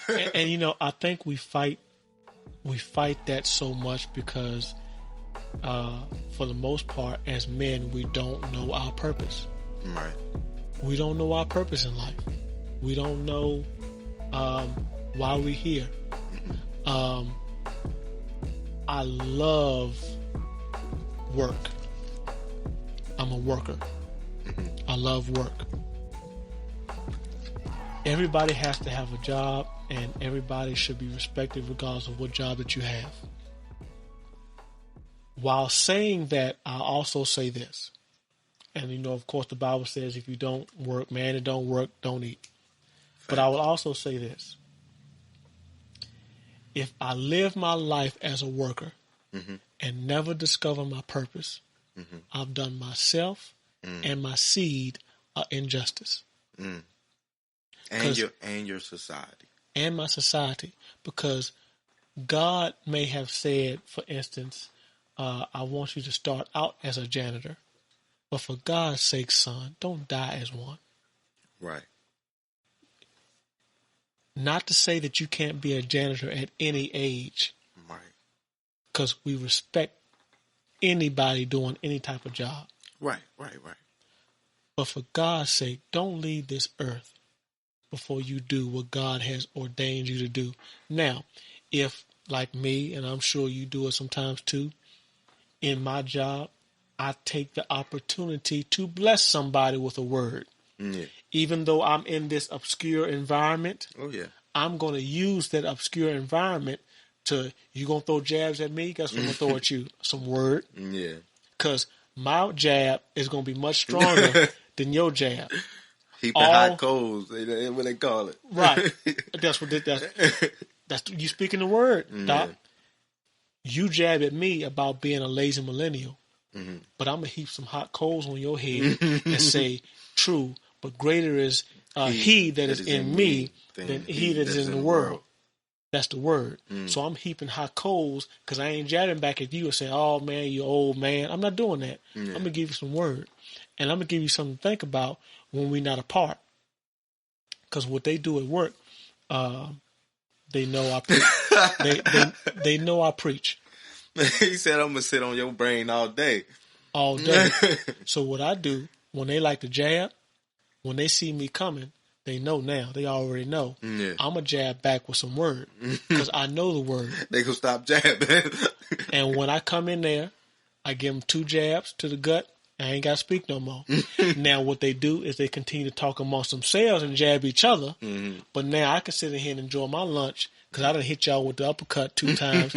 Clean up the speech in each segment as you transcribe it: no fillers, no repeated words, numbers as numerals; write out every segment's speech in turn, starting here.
And I think we fight that so much because for the most part, as men, we don't know our purpose. Right. We don't know our purpose in life. We don't know why we're here. I love work. I'm a worker. I love work. Everybody has to have a job, and everybody should be respected regardless of what job that you have. While saying that, I also say this. And, of course, the Bible says if you don't work, man, it don't work, don't eat. But I will also say this. If I live my life as a worker and never discover my purpose, I've done myself and my seed an injustice. And your society. And my society. Because God may have said, for instance, I want you to start out as a janitor. But for God's sake, son, don't die as one. Right. Not to say that you can't be a janitor at any age. Right. Because we respect anybody doing any type of job. Right. But for God's sake, don't leave this earth before you do what God has ordained you to do. Now, if, like me, and I'm sure you do it sometimes too, in my job, I take the opportunity to bless somebody with a word. Yeah. Even though I'm in this obscure environment, I'm going to use that obscure environment to, you going to throw jabs at me? Guess what I'm going to throw at you? Some word. Yeah. Because my jab is going to be much stronger than your jab. Heaping hot coals, what they call it. Right. That's you speaking the word, Doc. You jab at me about being a lazy millennial, but I'm going to heap some hot coals on your head and say, true, but greater is he that is in me than he that is in the world. That's the word. So I'm heaping hot coals because I ain't jabbing back at you and saying, oh, man, you old man. I'm not doing that. I'm going to give you some word. And I'm going to give you something to think about when we're not apart. Because what they do at work, they know I preach. they know I preach. He said, I'm going to sit on your brain all day. All day. So what I do, when they like to jab, when they see me coming, they know now. They already know. Yeah. I'm going to jab back with some word because I know the word. They can stop jabbing. And when I come in there, I give them 2 jabs to the gut. I ain't got to speak no more. Now what they do is they continue to talk amongst themselves and jab each other. But now I can sit in here and enjoy my lunch because I done hit y'all with the uppercut 2 times.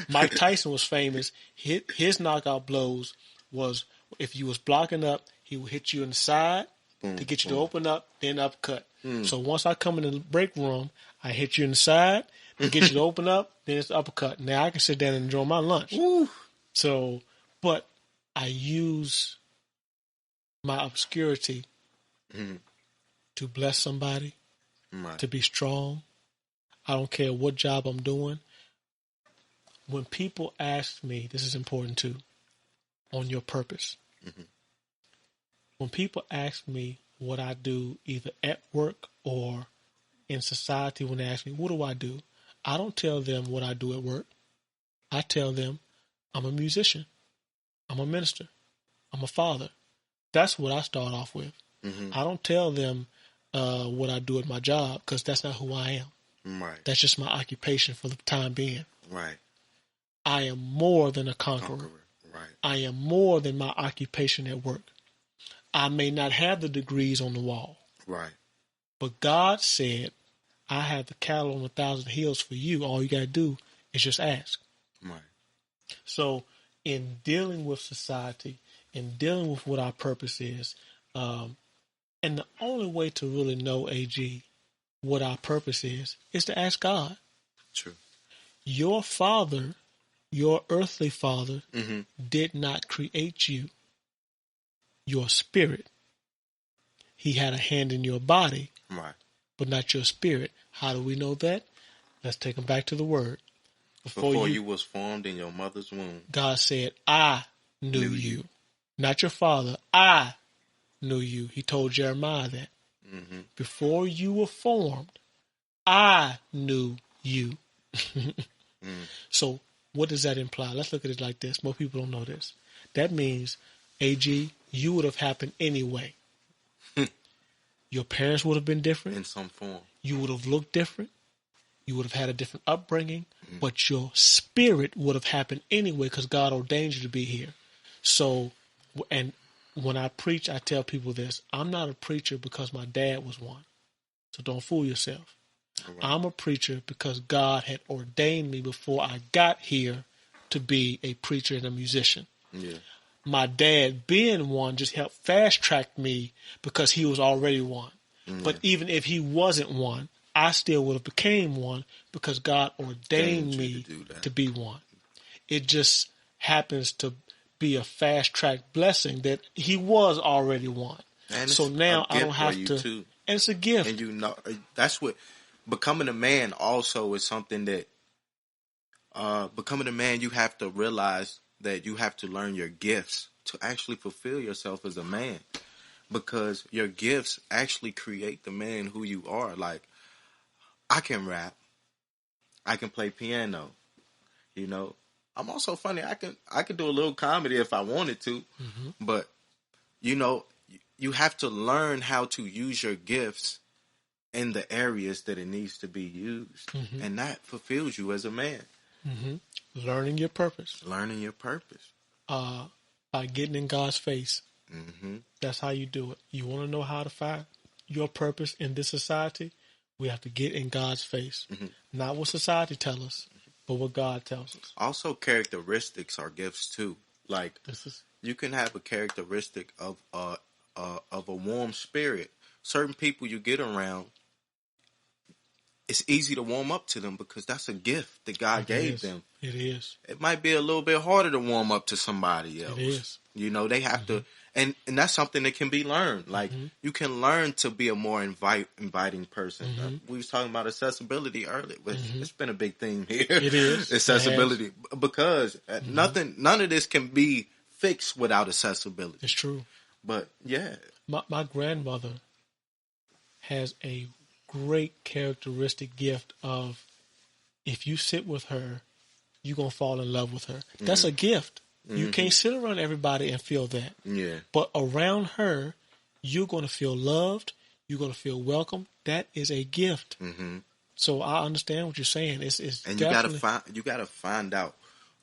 Mike Tyson was famous. His knockout blows was if you was blocking up, he would hit you in the side to get you to open up, then uppercut. So once I come in the break room, I hit you in the side to get you to open up, then it's the uppercut. Now I can sit down and enjoy my lunch. So, but I use my obscurity to bless somebody, to be strong. I don't care what job I'm doing. When people ask me, this is important too, on your purpose. When people ask me what I do either at work or in society, when they ask me, what do? I don't tell them what I do at work. I tell them I'm a musician. I'm a minister. I'm a father. That's what I start off with. I don't tell them what I do at my job because that's not who I am. Right. That's just my occupation for the time being. Right. I am more than a conqueror. Right. I am more than my occupation at work. I may not have the degrees on the wall. Right. But God said, I have the cattle on 1,000 hills for you. All you got to do is just ask. Right. So in dealing with society, in dealing with what our purpose is, and the only way to really know, AG, what our purpose is to ask God. True. Your father, your earthly father, did not create you. Your spirit. He had a hand in your body, right, but not your spirit. How do we know that? Let's take them back to the word. Before you was formed in your mother's womb, God said, I knew you. Not your father. I knew you. He told Jeremiah that. Before you were formed, I knew you. So what does that imply? Let's look at it like this. Most people don't know this. That means, AG, you would have happened anyway. Your parents would have been different. In some form. You would have looked different. You would have had a different upbringing. But your spirit would have happened anyway because God ordained you to be here. So, and when I preach, I tell people this. I'm not a preacher because my dad was one. So don't fool yourself. Right. I'm a preacher because God had ordained me before I got here to be a preacher and a musician. Yeah. My dad being one just helped fast track me because he was already one. But even if he wasn't one, I still would have became one because God ordained me to be one. It just happens to be a fast track blessing that he was already one. And so now I don't have to. Too. And it's a gift. And you know, that's what becoming a man also is something that becoming a man, you have to realize that you have to learn your gifts to actually fulfill yourself as a man, because your gifts actually create the man who you are. Like, I can rap, I can play piano, you know. I'm also funny. I can do a little comedy if I wanted to, but you know, you have to learn how to use your gifts in the areas that it needs to be used, and that fulfills you as a man. Learning your purpose. Learning your purpose. By getting in God's face. That's how you do it. You want to know how to find your purpose in this society? We have to get in God's face. Not what society tells us, but what God tells us. Also, characteristics are gifts too. Like, you can have a characteristic of a warm spirit. Certain people you get around, it's easy to warm up to them because that's a gift that God gave them. It is. It might be a little bit harder to warm up to somebody else. It is. You know, they have to, and that's something that can be learned. Like, you can learn to be a more inviting person. We was talking about accessibility earlier, but it's been a big theme here. It is. Accessibility. Because none of this can be fixed without accessibility. It's true. But, yeah. My grandmother has a great characteristic gift of, if you sit with her, you're going to fall in love with her. That's a gift. You can't sit around everybody and feel that. Yeah. But around her, you're going to feel loved. You're going to feel welcome. That is a gift. So I understand what you're saying. It's and you gotta find out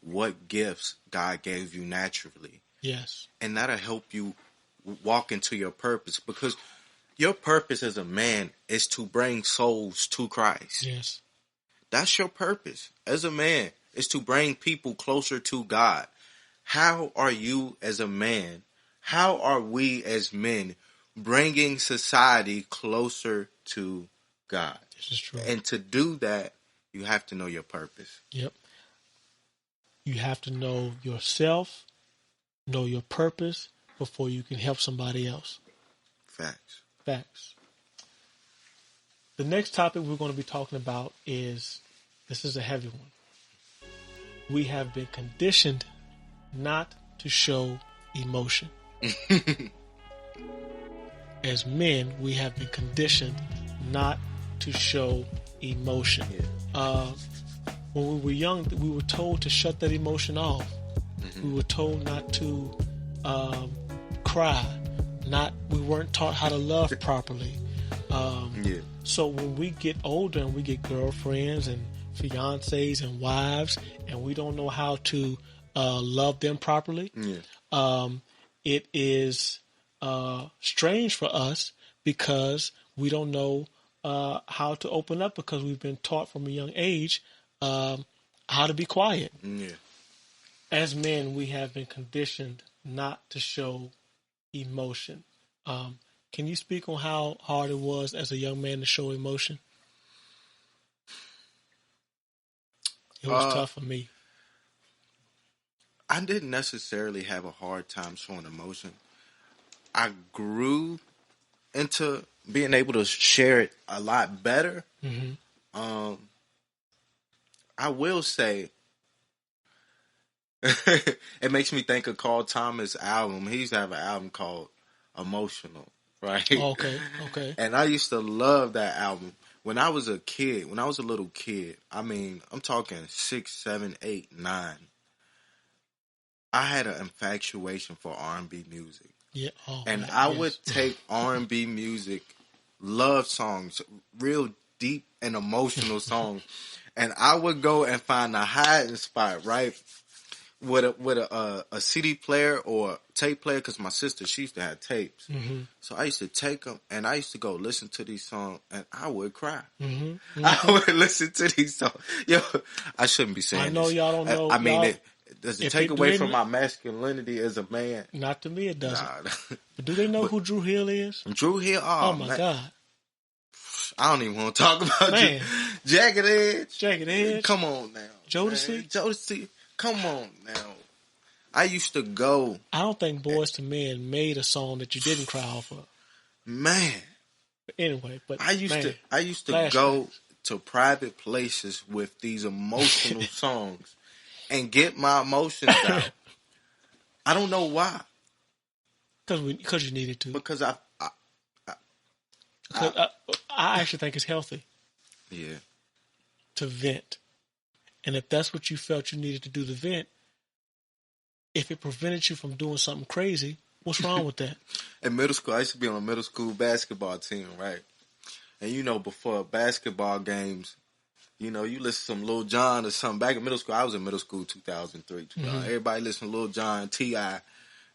what gifts God gave you naturally. Yes. And that'll help you walk into your purpose, because your purpose as a man is to bring souls to Christ. Yes. That's your purpose as a man, is to bring people closer to God. How are you as a man? How are we as men bringing society closer to God? This is true. And to do that, you have to know your purpose. Yep. You have to know yourself, know your purpose before you can help somebody else. Facts. The next topic we're going to be talking about is, this is a heavy one. We have been conditioned not to show emotion. As men, we have been conditioned not to show emotion. When we were young, we were told to shut that emotion off. We were told not to cry. We weren't taught how to love properly. So when we get older and we get girlfriends and fiancés and wives, and we don't know how to love them properly, it is strange for us because we don't know how to open up, because we've been taught from a young age how to be quiet. As men, we have been conditioned not to show emotion. Can you speak on how hard it was as a young man to show emotion? It was tough for me. I didn't necessarily have a hard time showing emotion. I grew into being able to share it a lot better. I will say, it makes me think of Carl Thomas' album. He used to have an album called Emotional, right? Okay. And I used to love that album. when I was a kid, when I was a little kid, I mean, I'm talking 6, 7, 8, 9. I had an infatuation for R&B music. Yeah. Oh, And man, I yes. would take R&B music, love songs, real deep and emotional songs, and I would go and find a hiding spot, right? With a CD player or tape player, because my sister, she used to have tapes. Mm-hmm. So I used to take them, and I used to go listen to these songs, and I would cry. Mm-hmm. I would listen to these songs. Yo, I shouldn't be saying I know this. y'all don't know. I mean, y'all, does it if take do away they from know- my masculinity as a man? Not to me, it doesn't. Nah. But do they know who Drew Hill is? Drew Hill, Oh my man. God, I don't even want to talk about man. Jagged Edge. Jagged Edge. Come on now. Jodeci? Man. Jodeci. Come on now. I used to go. I don't think Boys to Men made a song that you didn't cry off of. Man. But anyway, but I used to flashbacks. go to private places with these emotional songs and get my emotions out. I don't know why. Because you needed to. Because I actually think it's healthy yeah. to vent. And if that's what you felt you needed to do to vent, if it prevented you from doing something crazy, what's wrong with that? In middle school, I used to be on a middle school basketball team, right? And you know, before basketball games, you know, you listen to some Lil Jon or something. Back in middle school, I was in middle school 2003. Everybody listen to Lil Jon, T.I.,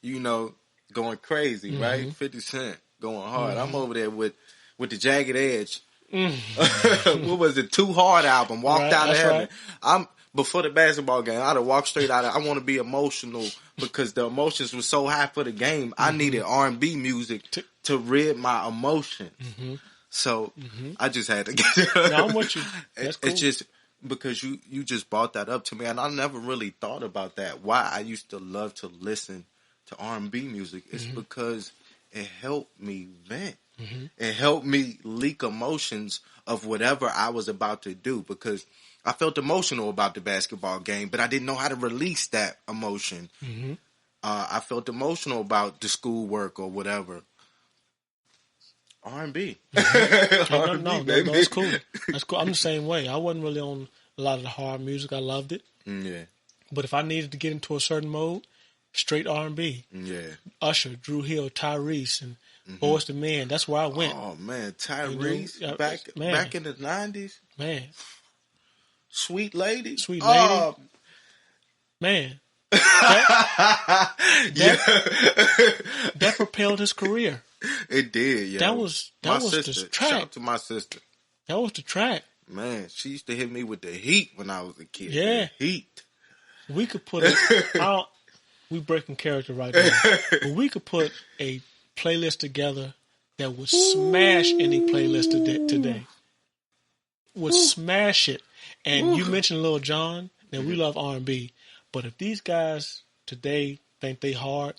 you know, going crazy, right? 50 Cent going hard. I'm over there with the Jagged Edge. What was it? Too Hard album. Walked out of heaven. Right. Before the basketball game, I'd have walked straight out. I want to be emotional because the emotions were so high for the game. I needed R&B music to rid my emotion. So I just had to get it. No, I'm with you. That's cool. It's just because you just brought that up to me, and I never really thought about that. Why I used to love to listen to R&B music is because it helped me vent. It helped me leak emotions of whatever I was about to do, because I felt emotional about the basketball game, but I didn't know how to release that emotion. I felt emotional about the schoolwork or whatever. R&B. No, that's cool. That's cool. I'm the same way. I wasn't really on a lot of the hard music. I loved it. Yeah. But if I needed to get into a certain mode, straight R&B. Yeah. Usher, Drew Hill, Tyrese, and Boyz II Men. That's where I went. Oh man, Tyrese, You know, back in the 90s. Man. Sweet Lady. Sweet Lady. Oh. Man. That propelled his career. It did, yeah. That was the track. Shout out to my sister. That was the track. Man, she used to hit me with the heat when I was a kid. Yeah. The heat. We could put we breaking character right now. But we could put a playlist together that would smash any playlist today. Would smash it. And you mentioned Lil Jon. Now we love R&B, but if these guys today think they hard,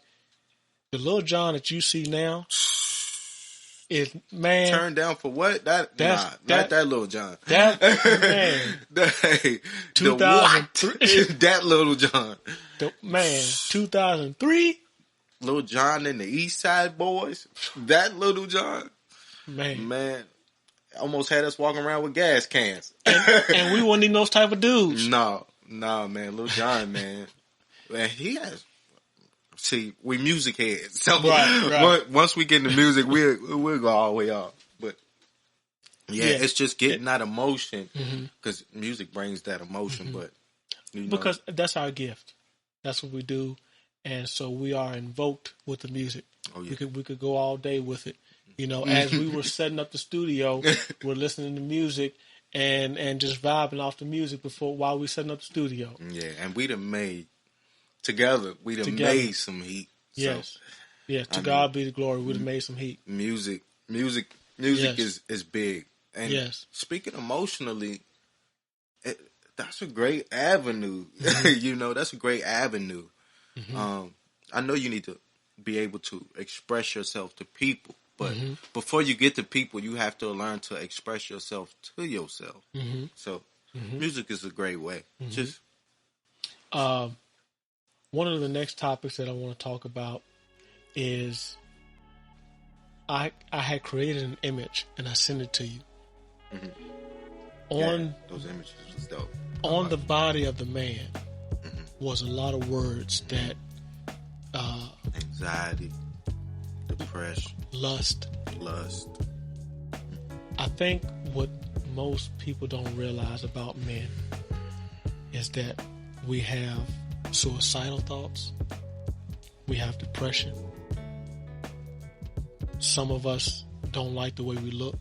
the Lil Jon that you see now is, man, turned down for what? Not that Lil Jon. That man, Hey, 2003. That Lil Jon. Man, 2003. Lil Jon and the East Side Boys. That Lil Jon. Man. Almost had us walking around with gas cans. And we weren't even those type of dudes. No, man. Lil Jon, man. Man, he has... See, we music heads. So right. Once we get into music, we'll go all the way off. But, yeah, it's just getting that emotion. Because music brings that emotion. But because that's our gift. That's what we do. And so we are invoked with the music. Oh, yeah. We could go all day with it. You know, as we were setting up the studio, we're listening to music and just vibing off the music while we setting up the studio. Yeah, and we'd have made made some heat. Yes. So, yes, to God be the glory. We'd have made some heat. Music yes. is big. And speaking emotionally, that's a great avenue. You know, that's a great avenue. I know you need to be able to express yourself to people. But before you get to people, you have to learn to express yourself to yourself. So music is a great way. Just one of the next topics that I want to talk about is I had created an image and I sent it to you. On those images was dope. On the body of the man was a lot of words that anxiety, depression, lust. I think what most people don't realize about men is that we have suicidal thoughts, we have depression. Some of us don't like the way we look.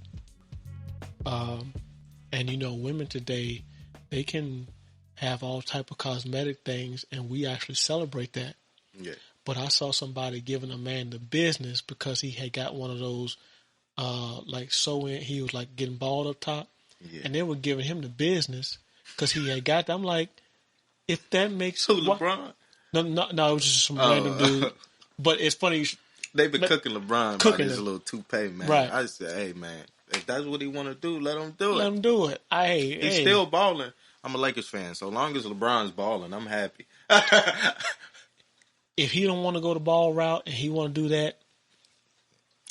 And women today, they can have all type of cosmetic things, and we actually celebrate that. Yeah. But I saw somebody giving a man the business because he had got one of those, he was like getting bald up top, and they were giving him the business because he had got. I'm like, if that makes LeBron? No, it was just some random dude. But it's funny. They've been cooking LeBron by his little toupee, man. Right. I said, hey, man, if that's what he want to do, let him do it. Let him do it. He's still balling. I'm a Lakers fan. So long as LeBron's balling, I'm happy. If he don't want to go the ball route and he want to do that,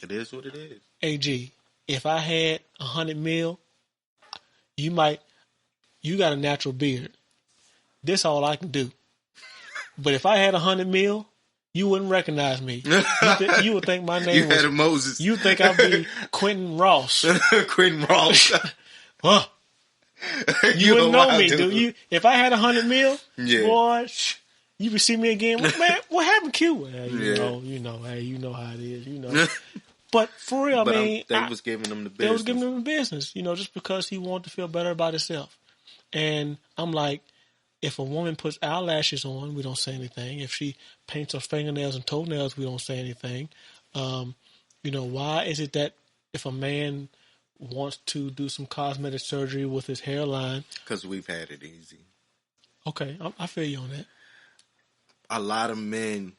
it is what it is. AG, if I had $100 million, you got a natural beard. This all I can do. But if I had $100 million, you wouldn't recognize me. You would think my name was Moses. You think I'd be Quentin Ross. Quentin Ross. Huh. You wouldn't know me, do you? If I had $100 million, boy, you would see me again. Man, what happened, Q? Well, you know how it is, But for real, they was giving them the business. They was giving them the business, just because he wanted to feel better about himself. And I'm like, if a woman puts eyelashes on, we don't say anything. If she paints her fingernails and toenails, we don't say anything. Why is it that if a man wants to do some cosmetic surgery with his hairline? Because we've had it easy. Okay, I feel you on that. A lot of men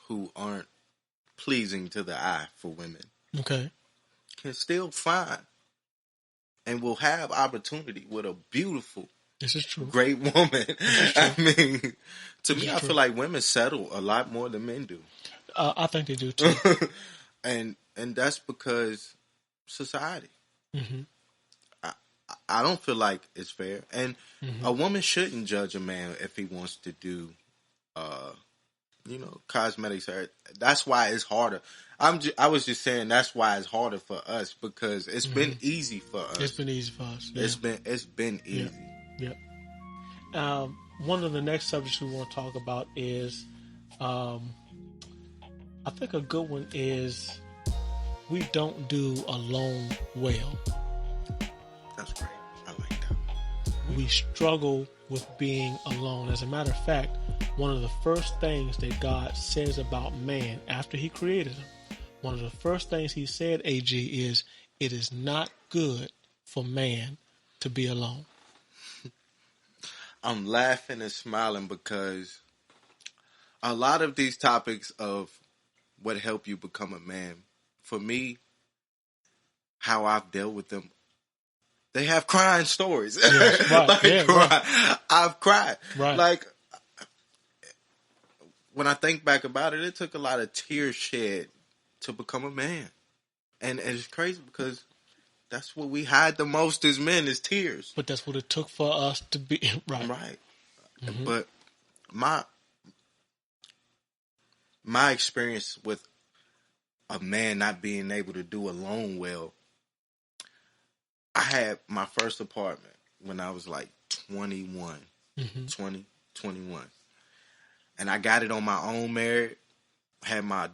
who aren't pleasing to the eye for women, okay, can still find and will have opportunity with a beautiful, this is true, great woman. I mean, to me, I true. feel like women settle a lot more than men do. I think they do too. and that's because society. Mm-hmm. I don't feel like it's fair, and a woman shouldn't judge a man if he wants to do, cosmetics. That's why it's harder. I was just saying that's why it's harder for us because it's been easy for us. It's been easy for us. Yeah. It's been easy. Yeah. One of the next subjects we want to talk about is, I think a good one is we don't do alone well. That's great. I like that. We struggle with being alone. As a matter of fact, one of the first things that God says about man after he created him, one of the first things he said, AG, is it is not good for man to be alone. I'm laughing and smiling because a lot of these topics of what help you become a man, for me, how I've dealt with them, they have crying stories. Yes, right. Right. I've cried. Right. Like, when I think back about it, it took a lot of tears shed to become a man. And it's crazy because that's what we hide the most as men is tears. But that's what it took for us to be right. Right. Mm-hmm. But my experience with a man not being able to do alone well, I had my first apartment when I was like 21, 20, 21. And I got it on my own merit. Had my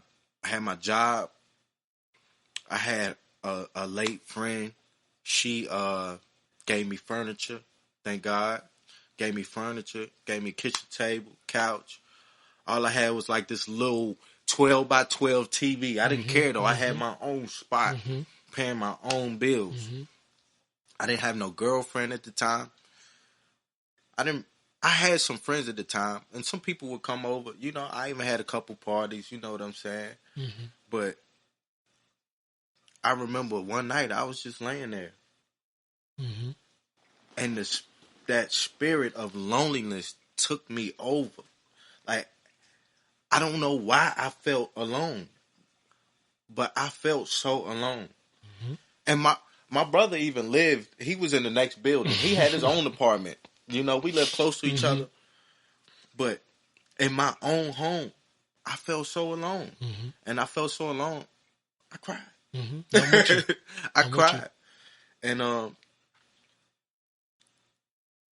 job. I had a late friend. She gave me furniture. Thank God. Gave me furniture. Gave me kitchen table, couch. All I had was like this little 12 by 12 TV. I didn't care though. I had my own spot, paying my own bills. I didn't have no girlfriend at the time. I had some friends at the time, and some people would come over. I even had a couple parties, you know what I'm saying? But I remember one night I was just laying there. And that spirit of loneliness took me over. Like, I don't know why I felt alone, but I felt so alone. And my brother even lived. He was in the next building. He had his own apartment. You know, we lived close to each other. But in my own home, I felt so alone, and I felt so alone. I cried. I cried, and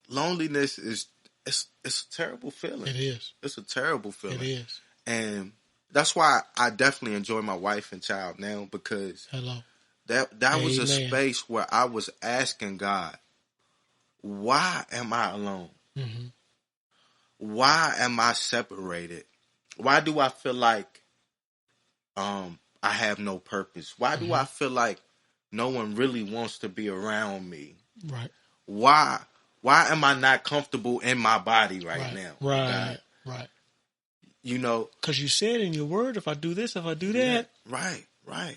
loneliness is it's a terrible feeling. It is. It's a terrible feeling. It is. And that's why I definitely enjoy my wife and child now, because that was a space where I was asking God, why am I alone? Why am I separated? Why do I feel like I have no purpose? Why do I feel like no one really wants to be around me? Right. Why am I not comfortable in my body right now? Right. You know, because you said in your word, if I do this, if I do that, right.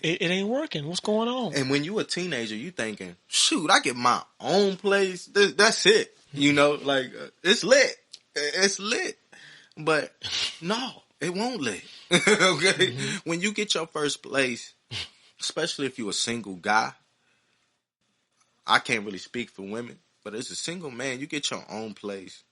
It ain't working. What's going on? And when you a teenager, you thinking, shoot, I get my own place. That's it. You know, like it's lit. It's lit. But no, it won't lit. Okay? When you get your first place, especially if you're a single guy, I can't really speak for women, but as a single man, you get your own place.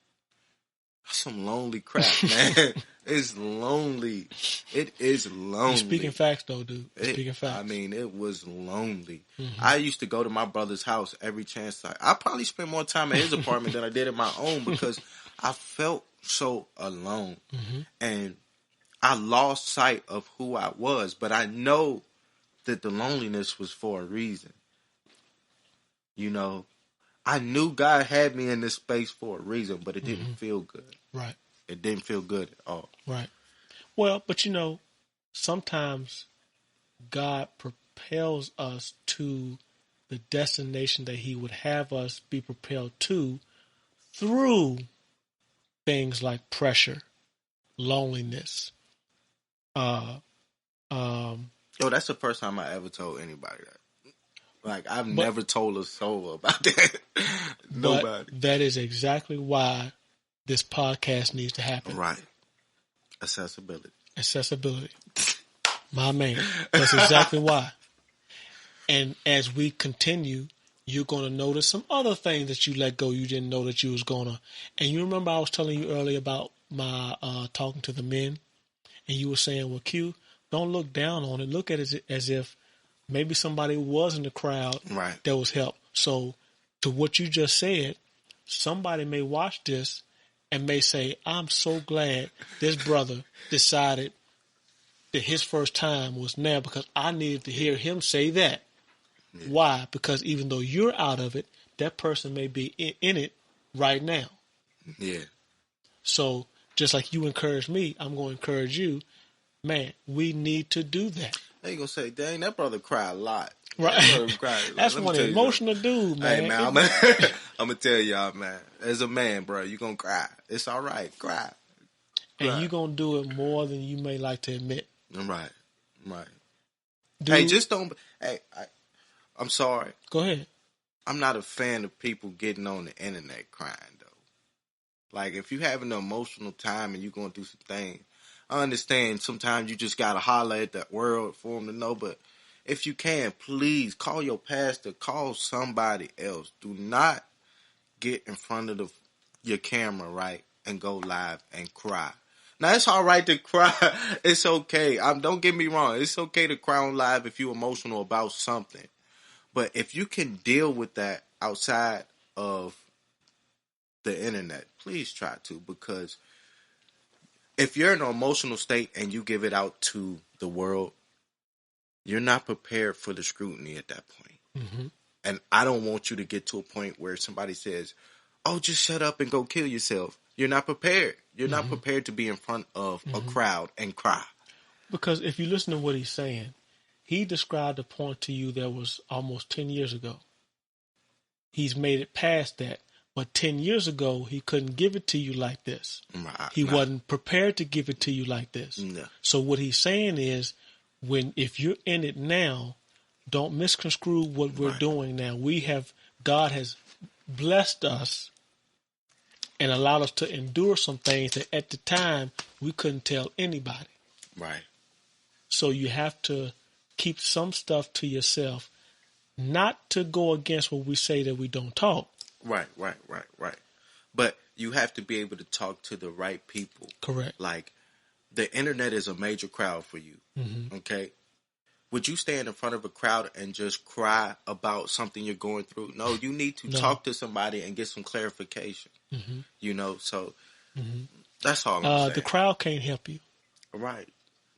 That's some lonely crap, man. It's lonely. It is lonely. You're speaking facts, though, dude. Speaking facts. I mean, it was lonely. I used to go to my brother's house every chance I probably spent more time at his apartment than I did at my own, because I felt so alone. And I lost sight of who I was, but I know that the loneliness was for a reason. You know, I knew God had me in this space for a reason, but it didn't feel good. Right. It didn't feel good at all. Right. Well, but you know, sometimes God propels us to the destination that he would have us be propelled to through things like pressure, loneliness. Yo, that's the first time I ever told anybody that. Like, I've never told a soul about that. Nobody. But that is exactly why this podcast needs to happen. Right. Accessibility. My man. That's exactly why. And as we continue, you're going to notice some other things that you let go you didn't know that you was going to. And you remember I was telling you earlier about my talking to the men, and you were saying, well, Q, don't look down on it. Look at it as if maybe somebody was in the crowd that was helped. So to what you just said, somebody may watch this and may say, I'm so glad this brother decided that his first time was now, because I needed to hear him say that. Yeah. Why? Because even though you're out of it, that person may be in it right now. Yeah. So just like you encourage me, I'm going to encourage you. Man, we need to do that. They going to say, dang, that brother cried a lot. Right. That's one emotional dude, man. Hey, man, I'm going to tell y'all, man. As a man, bro, you going to cry. It's all right. Cry. And you're going to do it more than you may like to admit. Right. Dude, hey, just don't. Hey, I'm sorry. Go ahead. I'm not a fan of people getting on the internet crying, though. Like, if you're having an emotional time and you're going through some things, I understand sometimes you just got to holler at that world for them to know, but if you can, please call your pastor, call somebody else. Do not get in front of your camera, right, and go live and cry. Now, it's all right to cry. It's okay. Don't get me wrong. It's okay to cry on live if you're emotional about something. But if you can deal with that outside of the internet, please try to, because if you're in an emotional state and you give it out to the world, you're not prepared for the scrutiny at that point. Mm-hmm. And I don't want you to get to a point where somebody says, oh, just shut up and go kill yourself. You're not prepared. You're not prepared to be in front of a crowd and cry. Because if you listen to what he's saying, he described a point to you that was almost 10 years ago. He's made it past that. But 10 years ago, he couldn't give it to you like this. He wasn't prepared to give it to you like this. No. So what he's saying is, if you're in it now, don't misconstrue what we're doing now. God has blessed us and allowed us to endure some things that at the time we couldn't tell anybody. Right. So you have to keep some stuff to yourself. not to go against what we say that we don't talk. Right. But you have to be able to talk to the right people. Correct. Like, the internet is a major crowd for you. Mm-hmm. Okay? Would you stand in front of a crowd and just cry about something you're going through? No, you need to talk to somebody and get some clarification. Mm-hmm. You know, so Mm-hmm. that's all I'm saying. The crowd can't help you. Right.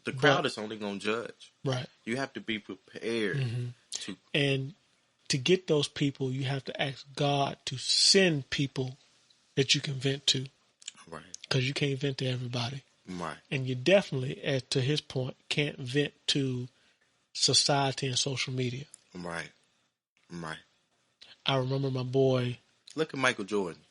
The crowd is only going to judge. Right. You have to be prepared to. And to get those people, you have to ask God to send people that you can vent to. Right. Because you can't vent to everybody. Right. And you definitely, to his point, can't vent to society and social media. Right. I remember my boy. Look at Michael Jordan.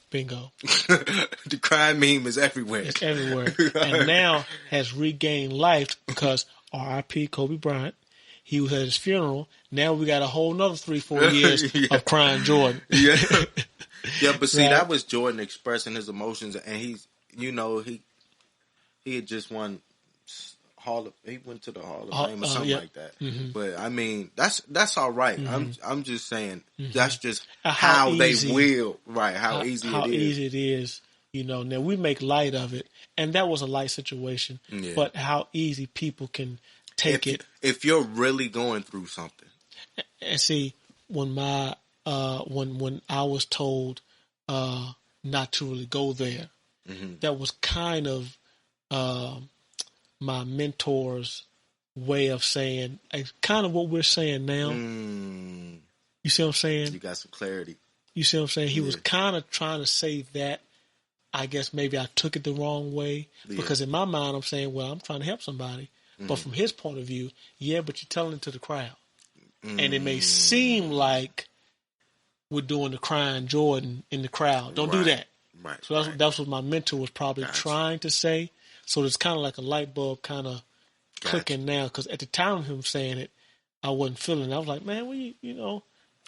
Bingo. The crime meme is everywhere. It's everywhere. And now has regained life because R.I.P. Kobe Bryant. He was at his funeral. Now we got a whole nother 3-4 years of crying Jordan. Yeah. But see, right. That was Jordan expressing his emotions, and he's, he had just won he went to the Hall of Fame or something like that. Mm-hmm. But I mean, that's all right. Mm-hmm. I'm just saying that's just how easy, they will, right? How easy it is. You know, now we make light of it, and that was a light situation. Yeah. But how easy people can take it if you're really going through something. And see, when when I was told not to really go there, that was kind of my mentor's way of saying kind of what we're saying now. You see what I'm saying? You got some clarity. You see what I'm saying? He was kind of trying to say that. I guess maybe I took it the wrong way because in my mind I'm saying, well, I'm trying to help somebody. But from his point of view, but you're telling it to the crowd. And it may seem like we're doing the crying Jordan in the crowd. Don't do that. Right. So that's what my mentor was probably trying to say. So it's kind of like a light bulb kind of clicking now. Because at the time of him saying it, I wasn't feeling it. I was like, man,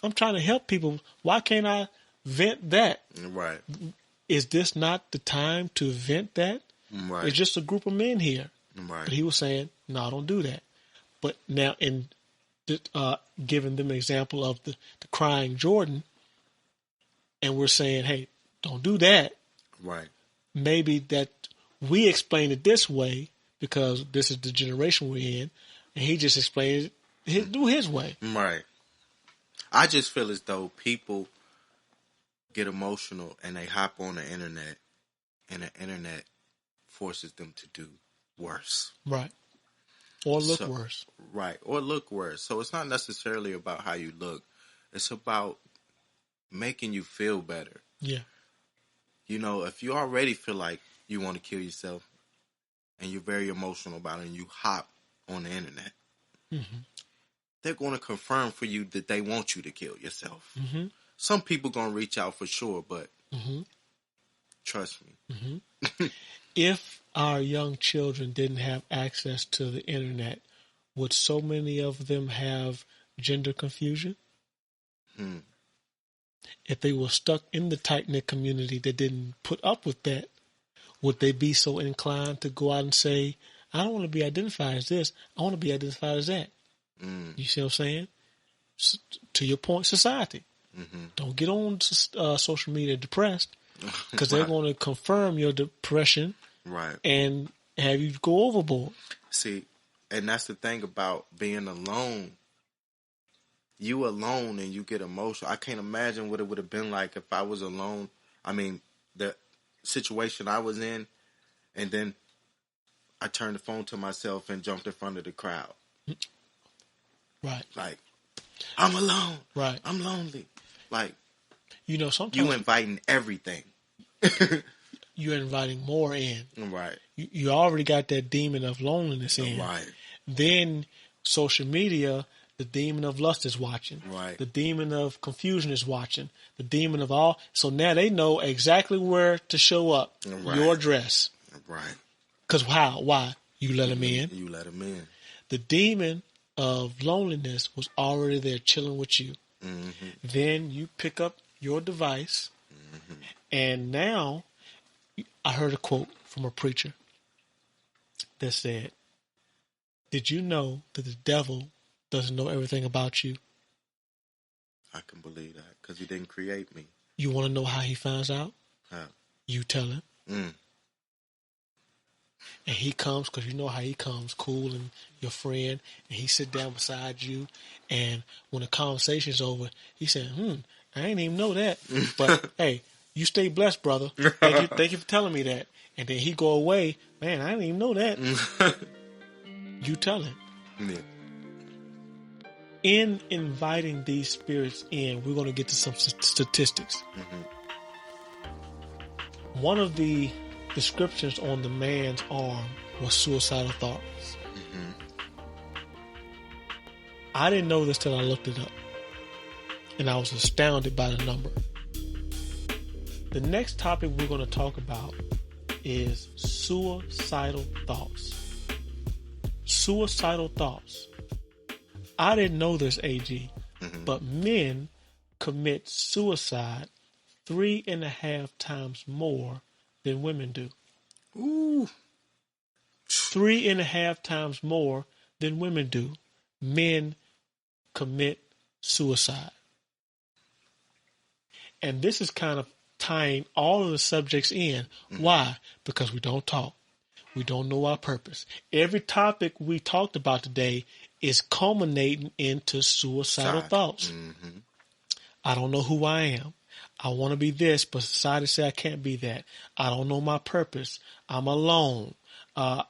I'm trying to help people. Why can't I vent that? Right. Is this not the time to vent that? Right. It's just a group of men here. Right. But he was saying, no, don't do that. But now in giving them an example of the crying Jordan, and we're saying, hey, don't do that. Right. Maybe that we explain it this way because this is the generation we're in, and he just explained it do his way. Right. I just feel as though people get emotional and they hop on the internet, and the internet forces them to do worse. Right. Or look worse. Right. Or look worse. So it's not necessarily about how you look. It's about making you feel better. Yeah. You know, if you already feel like you want to kill yourself and you're very emotional about it and you hop on the internet, they're going to confirm for you that they want you to kill yourself. Some people going to reach out for sure, but trust me. If our young children didn't have access to the internet, would so many of them have gender confusion? If they were stuck in the tight-knit community that didn't put up with that, would they be so inclined to go out and say, I don't want to be identified as this, I want to be identified as that? You see what I'm saying? To your point, society. Don't get on social media depressed because they're going to confirm your depression and have you go overboard. See, and that's the thing about being alone. You alone and you get emotional. I can't imagine what it would have been like if I was alone. I mean, the situation I was in, and then I turned the phone to myself and jumped in front of the crowd. Right. Like, I'm alone. Right. I'm lonely. Like, sometimes you inviting everything. You're inviting more in. Right. You already got that demon of loneliness in. Right. Then social media, the demon of lust is watching. Right. The demon of confusion is watching. The demon of all. So now they know exactly where to show up. Right. Your address. Right. Because how? Why? You let them in. You let them in. The demon of loneliness was already there chilling with you. Then you pick up your device, and now I heard a quote from a preacher that said, did you know that the devil doesn't know everything about you? I can believe that because he didn't create me. You want to know how he finds out? How? You tell him. Mm. And he comes, because you know how he comes, cool and your friend, and he sit down beside you, and when the conversation's over, he said, I ain't even know that. But, hey, you stay blessed, brother. Thank you for telling me that. And then he go away, man, I didn't even know that. You tell him. Yeah. In inviting these spirits in, we're going to get to some statistics. Mm-hmm. One of the descriptions on the man's arm was suicidal thoughts. Mm-hmm. I didn't know this till I looked it up, and I was astounded by the number. The next topic we're going to talk about is suicidal thoughts. Suicidal thoughts. I didn't know this, AG, but men commit suicide 3.5 times more than women do. Ooh. 3.5 times more than women do. Men commit suicide. And this is kind of tying all of the subjects in. Why? Because we don't talk. We don't know our purpose. Every topic we talked about today is culminating into suicidal thoughts. Mm-hmm. I don't know who I am. I want to be this, but society says I can't be that. I don't know my purpose. I'm alone. I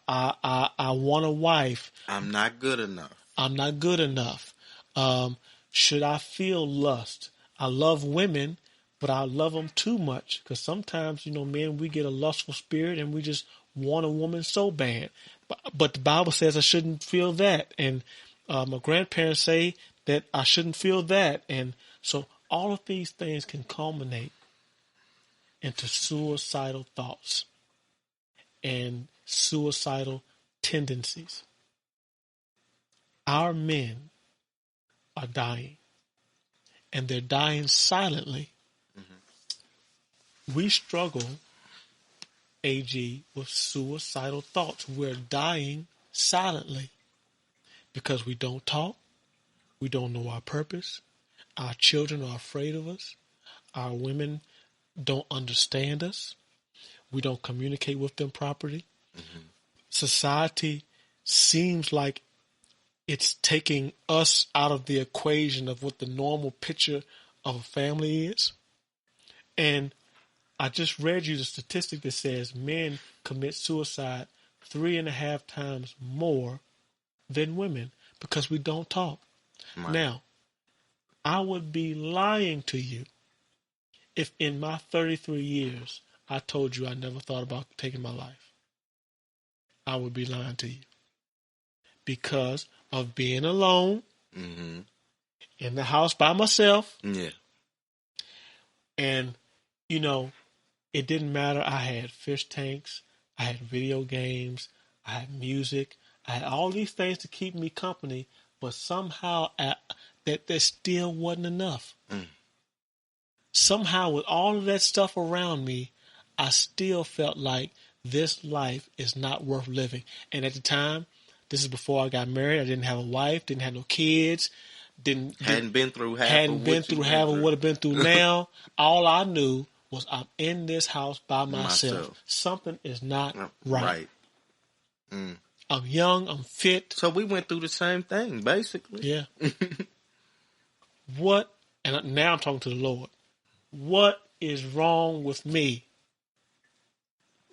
want a wife. I'm not good enough. I'm not good enough. Should I feel lust? I love women, but I love them too much. Because sometimes, men, we get a lustful spirit and we just want a woman so bad. But the Bible says I shouldn't feel that. And my grandparents say that I shouldn't feel that. And so all of these things can culminate into suicidal thoughts and suicidal tendencies. Our men are dying, and they're dying silently. We struggle, AG, with suicidal thoughts. We're dying silently because we don't talk. We don't know our purpose. Our children are afraid of us. Our women don't understand us. We don't communicate with them properly. Society seems like it's taking us out of the equation of what the normal picture of a family is. And I just read you the statistic that says men commit suicide 3.5 times more than women because we don't talk. Right. Now, I would be lying to you if in my 33 years I told you I never thought about taking my life. I would be lying to you because of being alone in the house by myself. Yeah. And, it didn't matter. I had fish tanks. I had video games. I had music. I had all these things to keep me company, but somehow that still wasn't enough. Somehow with all of that stuff around me, I still felt like this life is not worth living. And at the time, this is before I got married. I didn't have a wife, didn't have no kids, hadn't been through half of what I've been through now. All I knew was I'm in this house by myself. Something is not right. I'm young, I'm fit. So we went through the same thing, basically. Yeah. And now I'm talking to the Lord. What is wrong with me?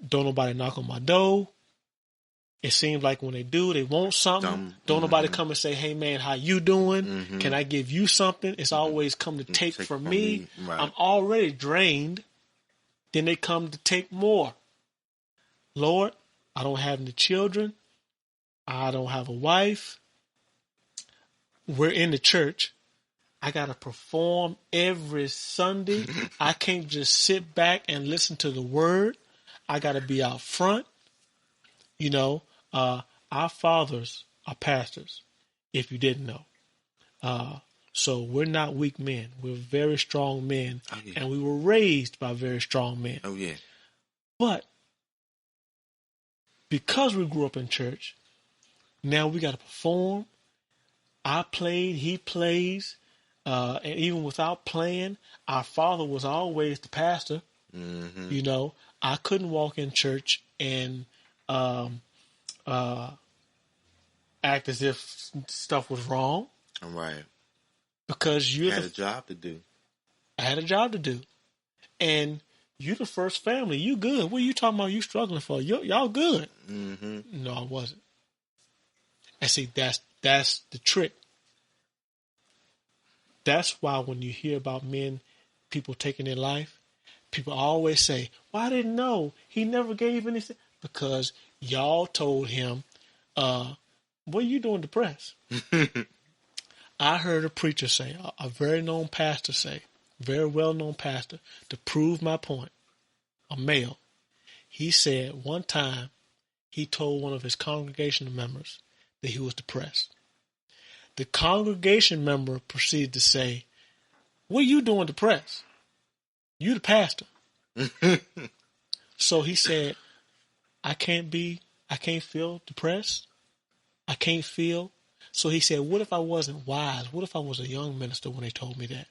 Don't nobody knock on my door. It seems like when they do, they want something. Don't nobody come and say, hey, man, how you doing? Can I give you something? It's always come to take from me. Right. I'm already drained. Then they come to take more. Lord, I don't have any children. I don't have a wife. We're in the church. I got to perform every Sunday. I can't just sit back and listen to the word. I got to be out front. Our fathers are pastors, if you didn't know. So we're not weak men. We're very strong men. Oh, yeah. And we were raised by very strong men. Oh, yeah. But because we grew up in church, now we got to perform. I played, he plays. And even without playing, our father was always the pastor. Mm-hmm. You know, I couldn't walk in church and act as if stuff was wrong Right. because you Had a job to do. I had a job to do, and you the first family. You good? What are you talking about? You struggling for? Y'all good? Mm-hmm. No, I wasn't. And see, that's the trick. That's why when you hear about men, people taking their life, people always say, "Well, I didn't know. He never gave anything." Because y'all told him, what are you doing depressed? I heard a preacher say, a very known pastor say, very well-known pastor, to prove my point, a male. He said one time he told one of his congregational members that he was depressed. The congregation member proceeded to say, "What are you doing depressed? You the pastor." So he said, I can't feel depressed. I can't feel. So he said, what if I wasn't wise? What if I was a young minister when they told me that?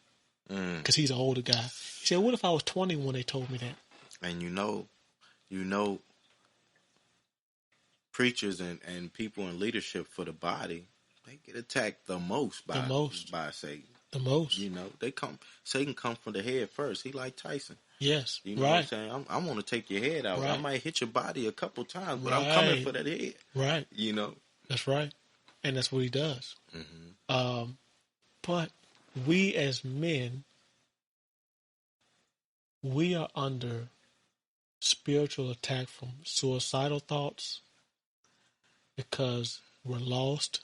Because he's an older guy. He said, what if I was 20 when they told me that? And you know, preachers and people in leadership for the body, they get attacked the most by Satan. The most. You know, Satan come from the head first. He like Tyson. Yes. You know what I'm saying? I want to take your head out. Right. I might hit your body a couple times, but I'm coming for that head. Right. You know? That's right. And that's what he does. Mm-hmm. But we as men, we are under spiritual attack from suicidal thoughts because we're lost,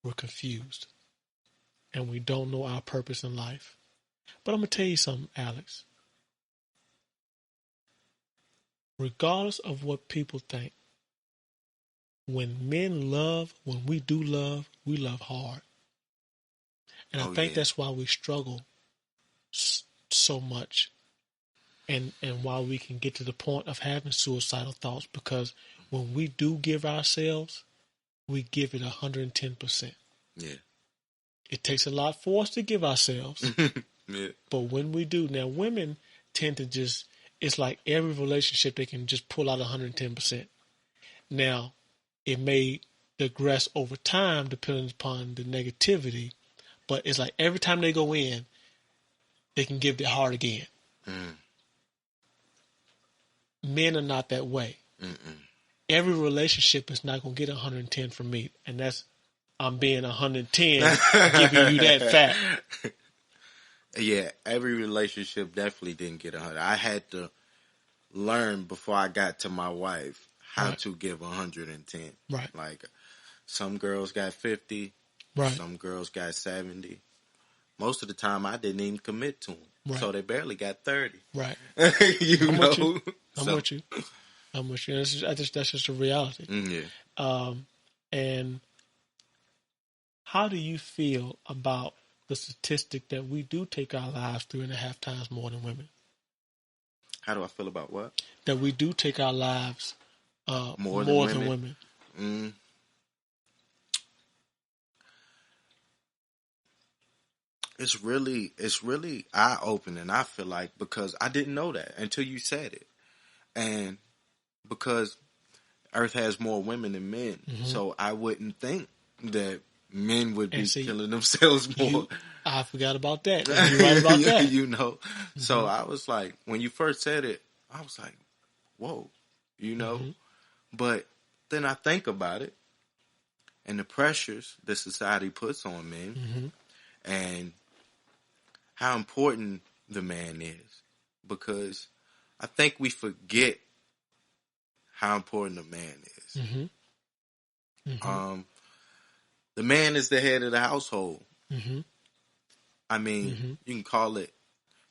we're confused, and we don't know our purpose in life. But I'm going to tell you something, Alex. Regardless of what people think, when men love, when we do love, we love hard. And I think that's why we struggle so much. And why we can get to the point of having suicidal thoughts, because when we do give ourselves, we give it 110%. Yeah. It takes a lot for us to give ourselves. Yeah. But when we do, now women tend to just, it's like every relationship they can just pull out 110%. Now, it may digress over time depending upon the negativity, but it's like every time they go in, they can give their heart again. Men are not that way. Every relationship is not going to get 110 from me, and that's I'm being 110 giving you that fact. Yeah, every relationship definitely didn't get 100. I had to learn before I got to my wife how to give 110. Right. Like some girls got 50. Right. Some girls got 70. Most of the time, I didn't even commit to them. Right. So they barely got 30. Right. I'm with know? I'm with you. I'm with you. That's just a reality. Yeah. And how do you feel about the statistic that we do take our lives 3.5 times more than women? How do I feel about what? That we do take our lives more than women. It's really eye-opening, I feel like, because I didn't know that until you said it. And because Earth has more women than men, so I wouldn't think that men would be killing themselves more. I forgot about that. You're right about that. You know? So I was like, when you first said it, I was like, whoa, you know? But then I think about it and the pressures that society puts on men and how important the man is, because I think we forget how important the man is. The man is the head of the household. I mean, you can call it,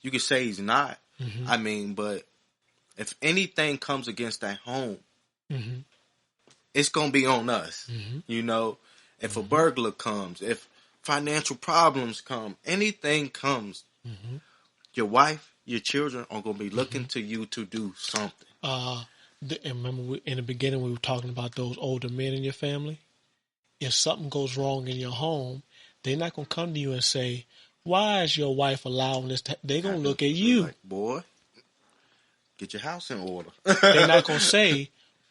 you can say he's not. I mean, but if anything comes against that home, it's going to be on us. You know, if a burglar comes, if financial problems come, anything comes, your wife, your children are going to be looking to you to do something. And remember, in the beginning, we were talking about those older men in your family. If something goes wrong in your home, they're not going to come to you and say, Why is your wife allowing this? They're going to look at you. Like, boy, get your house in order. They're not going to say,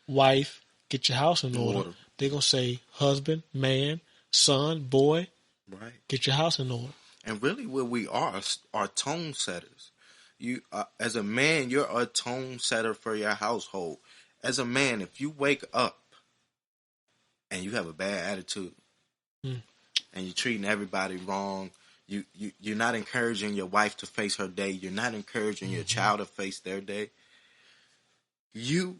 wife, get your house in order. Order. They're going to say, husband, man, son, boy, Right. get your house in order. And really what we are tone setters. You, as a man, you're a tone setter for your household. As a man, if you wake up and you have a bad attitude and you're treating everybody wrong, you're not encouraging your wife to face her day, you're not encouraging your child to face their day, you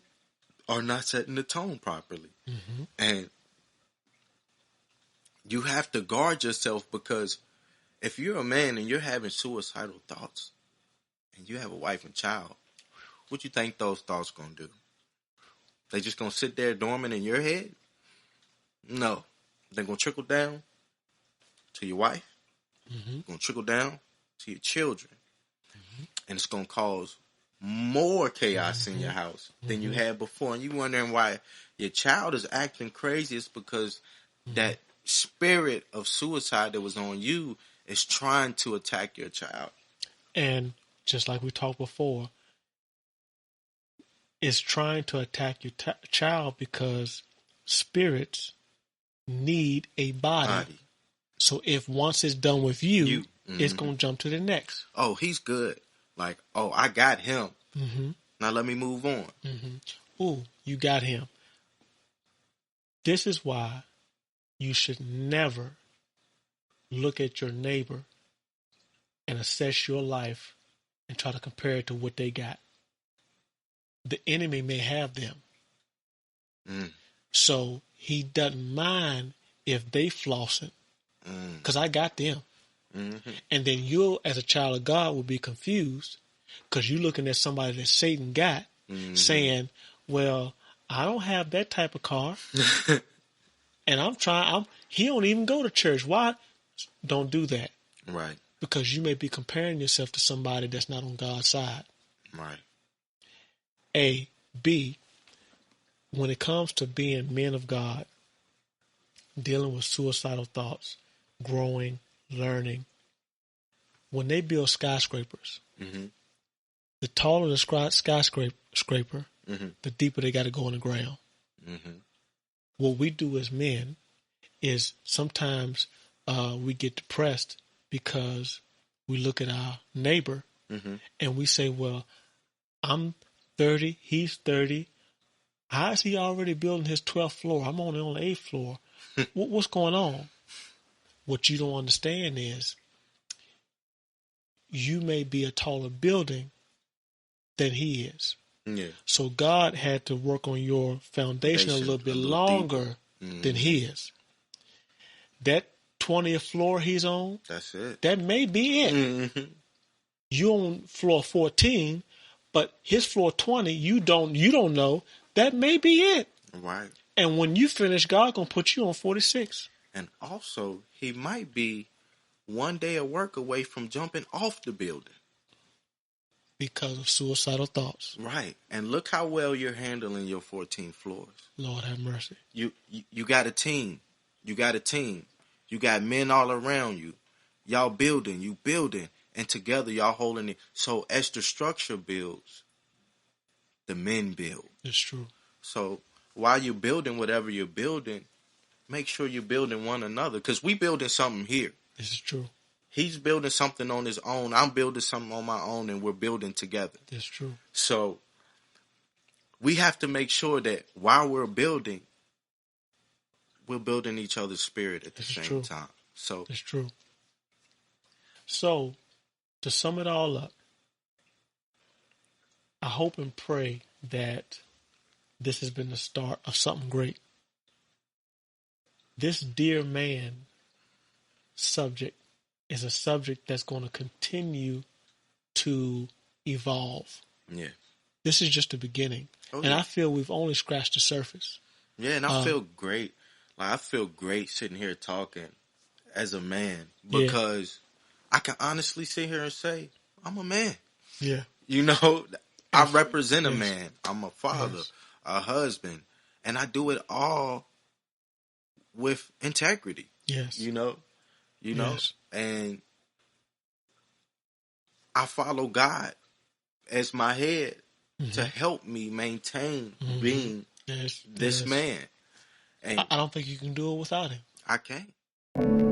are not setting the tone properly. And you have to guard yourself, because if you're a man and you're having suicidal thoughts and you have a wife and child, what you think those thoughts going to do? They just going to sit there dormant in your head? No. They're going to trickle down to your wife. Going to trickle down to your children. And it's going to cause more chaos in your house than you had before. And you wondering why your child is acting crazy. It's because that spirit of suicide that was on you is trying to attack your child. And just like we talked before, it's trying to attack your child because spirits need a body. So if once it's done with you it's going to jump to the next. Oh, he's good. Like, oh, I got him. Now let me move on. Ooh, you got him. This is why you should never look at your neighbor and assess your life and try to compare it to what they got. The enemy may have them. So he doesn't mind if they flossing, because I got them. And then you, as a child of God, will be confused because you're looking at somebody that Satan got, saying, well, I don't have that type of car. And he don't even go to church. Why? Don't do that. Right. Because you may be comparing yourself to somebody that's not on God's side. Right. A. B. When it comes to being men of God, dealing with suicidal thoughts, growing, learning, when they build skyscrapers, the taller the skyscraper, the deeper they got to go in the ground. What we do as men is sometimes we get depressed because we look at our neighbor and we say, well, I'm 30, he's 30. How is he already building his 12th floor? I'm only on the 8th floor. What's going on? What you don't understand is you may be a taller building than he is. Yeah. So God had to work on your foundation a little bit longer than he is. That 20th floor he's on, that's it. That may be it. You on floor 14, but his floor 20, you don't know. That may be it. Right. And when you finish, God gonna put you on 46. And also, he might be one day of work away from jumping off the building because of suicidal thoughts. Right. And look how well you're handling your 14 floors. Lord have mercy. You got a team. You got a team. You got men all around you. Y'all building. You building. And together y'all holding it. So as the structure builds, the men build. It's true. So while you're building whatever you're building, make sure you're building one another. Because we building something here. This is true. He's building something on his own. I'm building something on my own, and we're building together. That's true. So we have to make sure that while we're building each other's spirit at the same time. So it's true. So to sum it all up, I hope and pray that this has been the start of something great. This dear man subject is a subject that's going to continue to evolve. Yeah. This is just the beginning. Oh, and I feel we've only scratched the surface. Yeah, and I feel great. Like, I feel great sitting here talking as a man because I can honestly sit here and say, I'm a man. Yeah. You know, I represent a man. I'm a father, a husband, and I do it all with integrity. Yes. You know, and I follow God as my head Mm-hmm. to help me maintain Mm-hmm. being Yes, this yes. man. And I don't think you can do it without him. I can't.